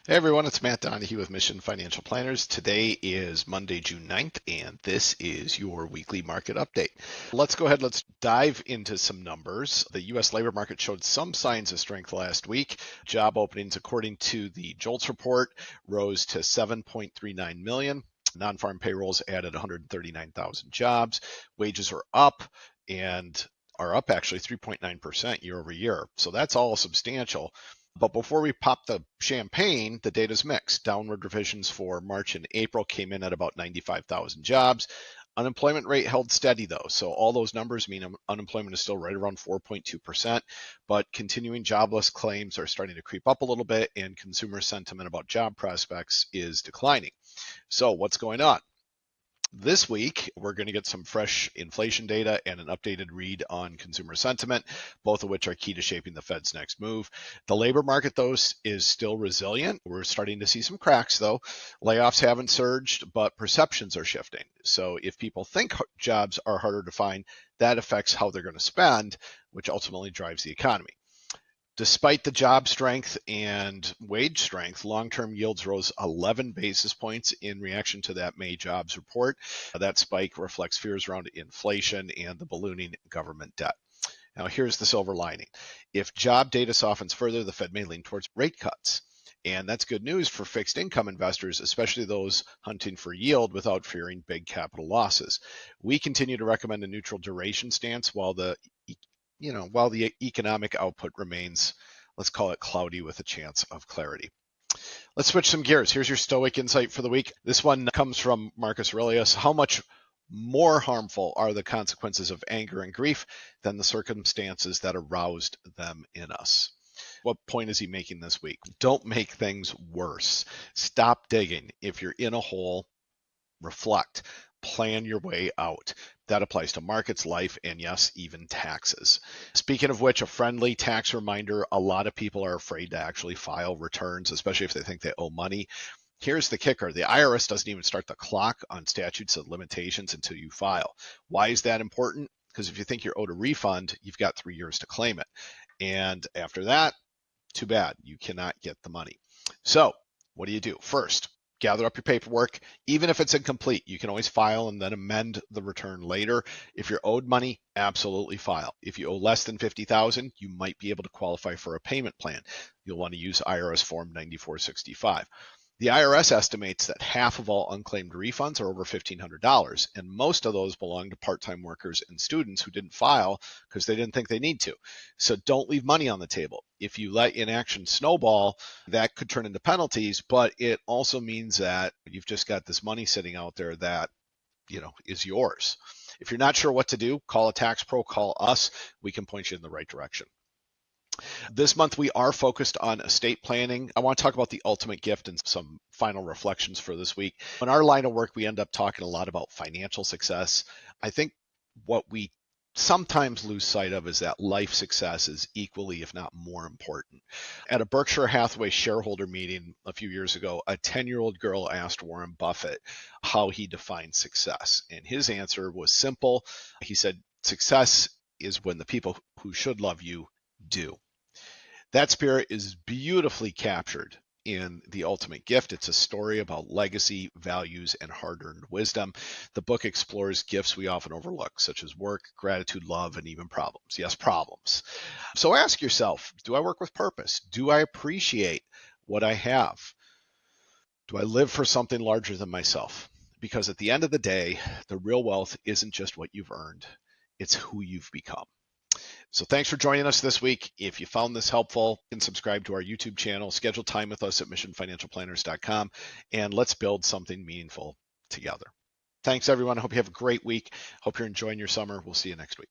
Hey everyone, it's Matt Donahue with Mission Financial Planners. Today is Monday, June 9th, and this is your weekly market update. Let's go ahead, let's dive into some numbers. The U.S. labor market showed some signs of strength last week. Job openings, according to the JOLTS report, rose to 7.39 million. Non-farm payrolls added 139,000 jobs. Wages are up and are up actually 3.9% year over year. So that's all substantial. But before we pop the champagne, the data's mixed. Downward revisions for March and April came in at about 95,000 jobs. Unemployment rate held steady though. So all those numbers mean unemployment is still right around 4.2%, but continuing jobless claims are starting to creep up a little bit and consumer sentiment about job prospects is declining. So what's going on? This week, we're going to get some fresh inflation data and an updated read on consumer sentiment, both of which are key to shaping the Fed's next move. The labor market, though, is still resilient. We're starting to see some cracks, though. Layoffs haven't surged, but perceptions are shifting. So if people think jobs are harder to find, that affects how they're going to spend, which ultimately drives the economy. Despite the job strength and wage strength, long-term yields rose 11 basis points in reaction to that May jobs report. That spike reflects fears around inflation and the ballooning government debt. Now, here's the silver lining. If job data softens further, the Fed may lean towards rate cuts. And that's good news for fixed income investors, especially those hunting for yield without fearing big capital losses. We continue to recommend a neutral duration stance while the economic output remains, let's call it cloudy with a chance of clarity. Let's switch some gears. Here's your Stoic insight for the week. This one comes from Marcus Aurelius. How much more harmful are the consequences of anger and grief than the circumstances that aroused them in us? What point is he making this week? Don't make things worse. Stop digging. If you're in a hole, reflect. Plan your way out. That applies to markets, life, and yes, even taxes. Speaking of which, a friendly tax reminder, a lot of people are afraid to actually file returns, especially if they think they owe money. Here's the kicker. The IRS doesn't even start the clock on statutes of limitations until you file. Why is that important? Because if you think you're owed a refund, you've got 3 years to claim it. And after that, too bad, you cannot get the money. So what do you do? First, gather up your paperwork. Even if it's incomplete, you can always file and then amend the return later. If you're owed money, absolutely file. If you owe less than $50,000, you might be able to qualify for a payment plan. You'll want to use IRS Form 9465. The IRS estimates that half of all unclaimed refunds are over $1,500, and most of those belong to part-time workers and students who didn't file because they didn't think they need to. So don't leave money on the table. If you let inaction snowball, that could turn into penalties, but it also means that you've just got this money sitting out there that, is yours. If you're not sure what to do, call a tax pro, call us. We can point you in the right direction. This month, we are focused on estate planning. I want to talk about the ultimate gift and some final reflections for this week. In our line of work, we end up talking a lot about financial success. I think what we sometimes lose sight of is that life success is equally, if not more important. At a Berkshire Hathaway shareholder meeting a few years ago, a 10-year-old girl asked Warren Buffett how he defined success. And his answer was simple. He said, success is when the people who should love you do. That spirit is beautifully captured in The Ultimate Gift. It's a story about legacy, values, and hard-earned wisdom. The book explores gifts we often overlook, such as work, gratitude, love, and even problems. Yes, problems. So ask yourself, do I work with purpose? Do I appreciate what I have? Do I live for something larger than myself? Because at the end of the day, the real wealth isn't just what you've earned, it's who you've become. So thanks for joining us this week. If you found this helpful, you can subscribe to our YouTube channel, schedule time with us at missionfinancialplanners.com, and let's build something meaningful together. Thanks, everyone. I hope you have a great week. Hope you're enjoying your summer. We'll see you next week.